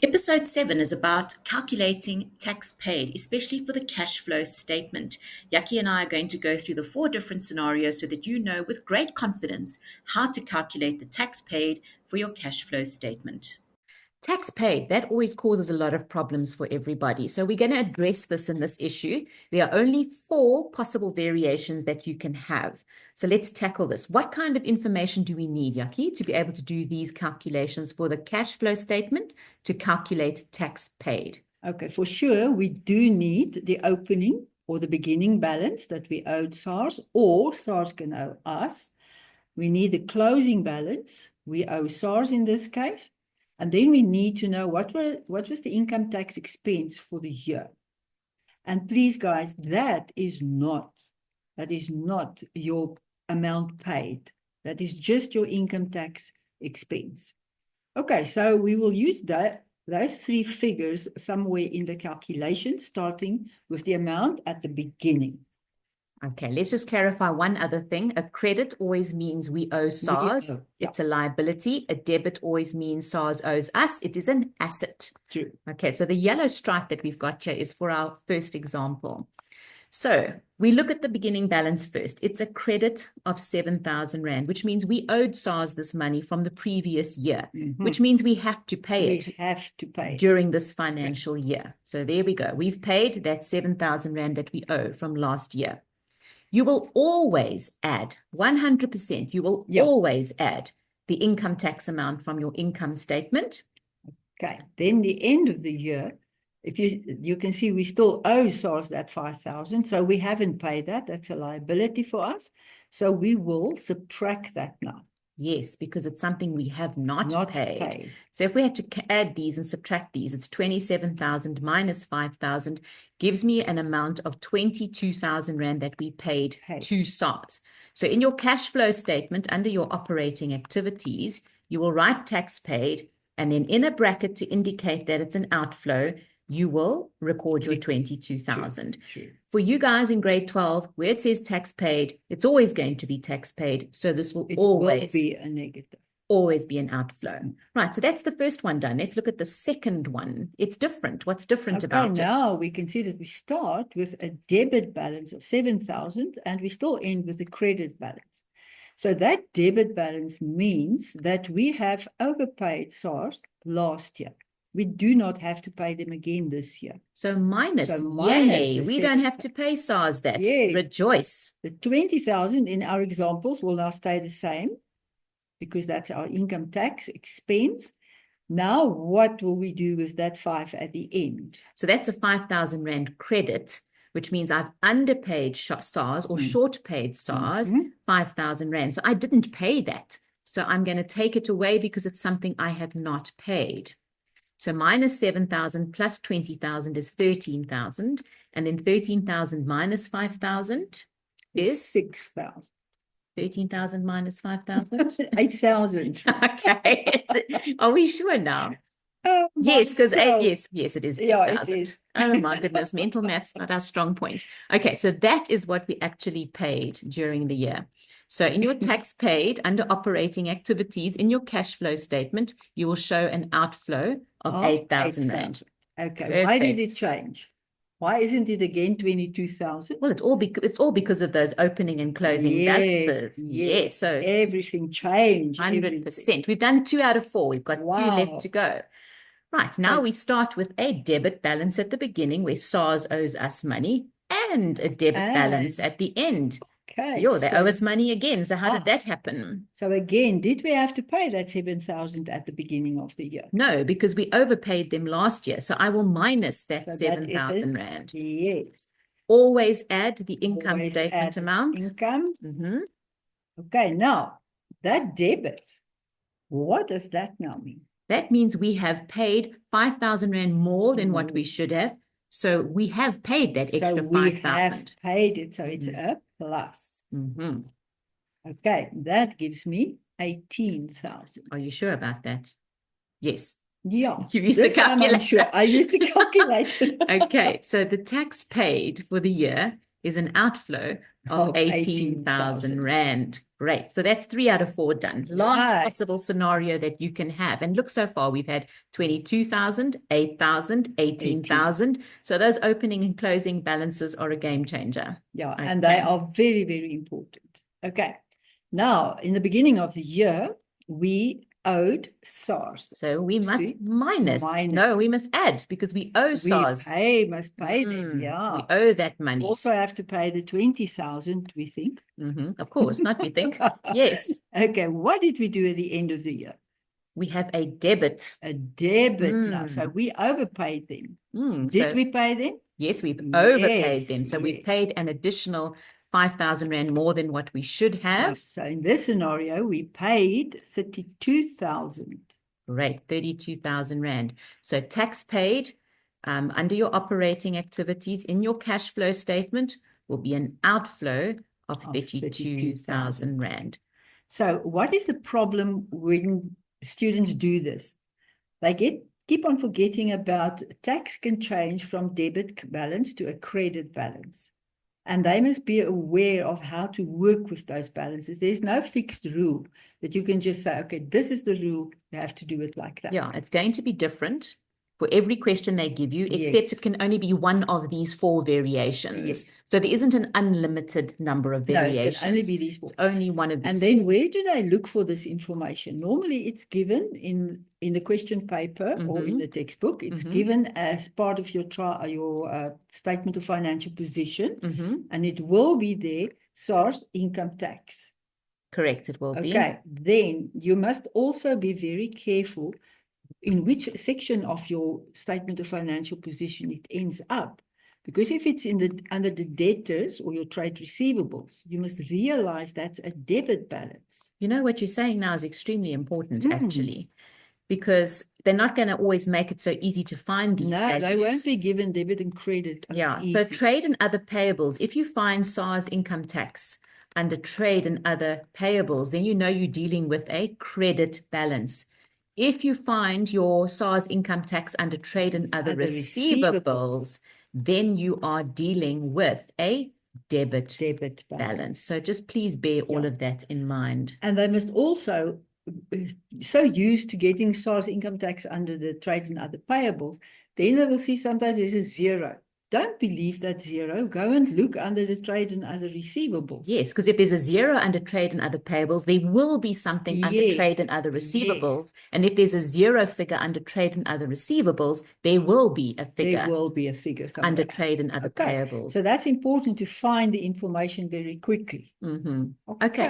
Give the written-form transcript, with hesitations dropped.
Episode 7 is about calculating tax paid, especially for the cash flow statement. Yaki and I are going to go through the 4 different scenarios so that you know with great confidence how to calculate the tax paid for your cash flow statement. Tax paid, that always causes a lot of problems for everybody. So we're going to address this in this issue. There are only 4 possible variations that you can have. So let's tackle this. What kind of information do we need, Yaki, to be able to do these calculations for the cash flow statement to calculate tax paid? Okay, for sure, we do need the opening or the beginning balance that we owed SARS, or SARS can owe us. We need the closing balance. We owe SARS in this case. And then we need to know what was the income tax expense for the year. And please, guys, that is not your amount paid. That is just your income tax expense. Okay, so we will use those 3 figures somewhere in the calculation, starting with the amount at the beginning. Okay, let's just clarify one other thing. A credit always means we owe SARS. It's a liability. A debit always means SARS owes us. It is an asset. True. Okay, so the yellow stripe that we've got here is for our first example. So we look at the beginning balance first. It's a credit of 7,000 Rand, which means we owed SARS this money from the previous year, which means we have to pay it. We have to pay during this financial year. So there we go. We've paid that 7,000 Rand that we owe from last year. You will always add 100%. You will always add the income tax amount from your income statement. Okay. Then the end of the year, if you can see we still owe SARS that 5,000. So we haven't paid that. That's a liability for us. So we will subtract that now. Yes, because it's something we have not paid. So if we had to add these and subtract these, it's 27,000 minus 5,000 gives me an amount of 22,000 Rand that we paid to SARS. So in your cash flow statement under your operating activities, you will write tax paid, and then in a bracket to indicate that it's an outflow, you will record your 22,000. For you guys in grade 12, where it says tax paid, it's always going to be tax paid. So this will always be a negative. Always be an outflow. Right, so that's the first one done. Let's look at the second one. It's different. What's different about it? Now we can see that we start with a debit balance of 7,000 and we still end with a credit balance. So that debit balance means that we have overpaid SARS last year. We do not have to pay them again this year. So minus yay, we don't have to pay SARS that. Yes. Rejoice. The 20,000 in our examples will now stay the same because that's our income tax expense. Now, what will we do with that 5 at the end? So that's a 5,000 Rand credit, which means I've underpaid SARS or short paid SARS 5,000 Rand. So I didn't pay that. So I'm going to take it away because it's something I have not paid. So minus 7,000 plus 20,000 is 13,000. And then 13,000 minus 5,000 is 6,000. 13,000 minus 5,000? 8,000. Okay. Are we sure now? Oh, yes, because yes, it is 8,000. Yeah, it is. Oh my goodness, mental math's not our strong point. Okay, so that is what we actually paid during the year. So in your tax paid under operating activities in your cash flow statement, you will show an outflow of 8,000 Rand. Okay, perfect. Why did it change? Why isn't it again 22,000? Well, it's all because of those opening and closing balances. Yes, so everything changed. 100%. We've done 2 out of 4. We've got 2 left to go. Right, now we start with a debit balance at the beginning where SARS owes us money and a debit balance at the end. Okay. They owe us money again. So how did that happen? So again, did we have to pay that 7,000 at the beginning of the year? No, because we overpaid them last year. So I will minus that 7,000 Rand. Yes. Always add the income statement amount. Income. Okay, now that debit, what does that now mean? That means we have paid 5,000 Rand more than what we should have. So we have paid that extra 5,000. We have paid it, so it's a plus. Okay, that gives me 18,000. Are you sure about that? Yes. Yeah. You used the calculator. I'm sure. I used the calculator. Okay, so the tax paid for the year is an outflow of 18,000 Rand. Great. So that's 3 out of 4 done. Last Right. possible scenario that you can have. And look, so far we've had 22,000, 8,000, 18,000. So those opening and closing balances are a game changer. Yeah, and they are very, very important. Okay. Now, in the beginning of the year, we owed SARS. So we must See? minus. No, we must add because we owe SARS. Must pay them, yeah. We owe that money. We also have to pay the 20,000, we think. Of course, not we think. Yes. Okay, what did we do at the end of the year? We have a debit. A debit now. So we overpaid them. Did we pay them? Yes, we've overpaid Yes, them. So we've yes. paid an additional 5,000 Rand more than what we should have. So in this scenario, we paid 32,000. Great, 32,000 Rand. So tax paid under your operating activities in your cash flow statement will be an outflow of 32,000 Rand. So what is the problem when students do this? They keep on forgetting about tax can change from debit balance to a credit balance. And they must be aware of how to work with those balances. There's no fixed rule that you can just say, okay, this is the rule, you have to do it like that. Yeah, it's going to be different for every question they give you, except it can only be one of these 4 variations. Yes. So there isn't an unlimited number of variations. No, it can only be these 4. It's only one of these. And then where do they look for this information? Normally it's given in the question paper or in the textbook. It's given as part of your statement of financial position, and it will be there, SARS income tax. Correct, it will be. Okay, then you must also be very careful in which section of your statement of financial position it ends up. Because if it's under the debtors or your trade receivables, you must realize that's a debit balance. You know, what you're saying now is extremely important, actually, because they're not going to always make it so easy to find these values. They won't be given debit and credit. Yeah, so trade and other payables, if you find SARS income tax under trade and other payables, then you know you're dealing with a credit balance. If you find your SARS income tax under trade and other receivables, then you are dealing with a debit balance. So just please bear all of that in mind. And they must also, so used to getting SARS income tax under the trade and other payables, then they will see sometimes there's a 0. Don't believe that's 0. Go and look under the trade and other receivables. Yes, because if there's a 0 under trade and other payables, there will be something under trade and other receivables. Yes. And if there's a 0 figure under trade and other receivables, there will be a figure. There will be a figure under trade and other payables. So that's important to find the information very quickly. Okay.